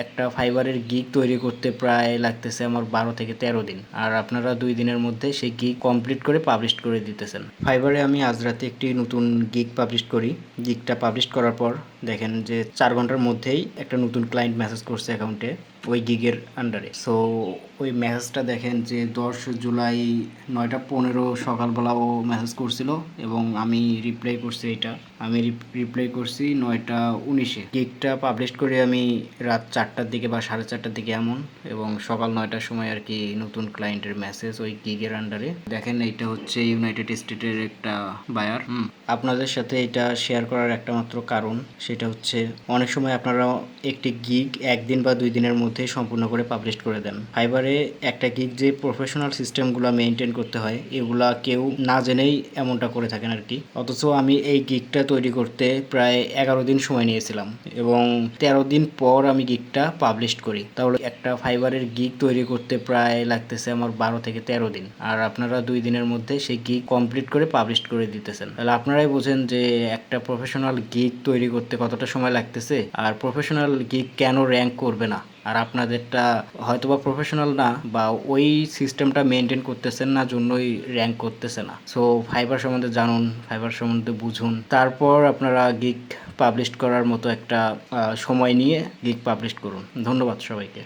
একটা ফাইবারের গিগ তৈরি করতে প্রায় লাগতেছে আমার 12 থেকে 13 দিন, আর আপনারা 2 দিনের মধ্যে সেই গিগ কমপ্লিট করে পাবলিশ করে দিতেছেন। ফাইবারে আমি আজ রাতে একটি নতুন গিগ পাবলিশ করি। গিগটা পাবলিশ করার পর দেখেন যে 4 ঘন্টার মধ্যেই একটা নতুন ক্লায়েন্ট মেসেজ করছে অ্যাকাউন্টে ওই গিগের আন্ডারে। সো ওই মেসেজটা দেখেন যে 10 জুলাই 9:15 সকালবেলা ও মেসেজ করছিল এবং আমি রিপ্লাই করছি। আমি রিপ্লাই করছি 9:19-এ। গিগটা পাবলিশ করে আমি রাত 4টার দিকে বা 4:30টার দিকে এমন, এবং সকাল 9টার সময় আর কি নতুন ক্লায়েন্টের মেসেজ ওই গিগের আন্ডারে। দেখেন এইটা হচ্ছে ইউনাইটেড স্টেটের একটা বায়ার। আপনাদের সাথে এটা শেয়ার করার একটা মাত্র কারণ, সেটা হচ্ছে অনেক সময় আপনারা একটি গিগ 1 দিন বা 2 দিনের মধ্যে সম্পূর্ণ করে পাবলিশ করে দেন। ফাইবারে একটা গিগ যে প্রফেশনাল সিস্টেমগুলো মেনটেন করতে হয় এগুলা কেউ না জেনেই এমনটা করে থাকেন আর কি। অথচ আমি এই গিগটা তৈরি করতে প্রায় 11 দিন সময় নিয়েছিলাম এবং 13 দিন পর আমি গিগটা পাবলিশ করি। তাহলে একটা ফাইবারের গিগ তৈরি করতে প্রায় লাগতেছে আমার 12 থেকে 13 দিন, আর আপনারা 2 দিনের মধ্যে সেই গিগ কমপ্লিট করে পাবলিশ করে দিতেছেন। তাহলে আপনারাই বোঝেন যে একটা প্রফেশনাল গিগ তৈরি করতে কতটা সময় লাগতেছে, আর প্রফেশনাল গিগ কেন র্যাঙ্ক করবে না। আর আপনাদেরটা হয়তোবা প্রফেশনাল না, বা ওই সিস্টেমটা মেনটেন করতেছেন না জন্যই র্যাঙ্ক করতেছে না। সো ফাইবার সম্বন্ধে জানুন, ফাইবার সম্বন্ধে বুঝুন, তারপর আপনারা গিগ পাবলিশ করার মতো একটা সময় নিয়ে গিগ পাবলিশ করুন। ধন্যবাদ সবাইকে।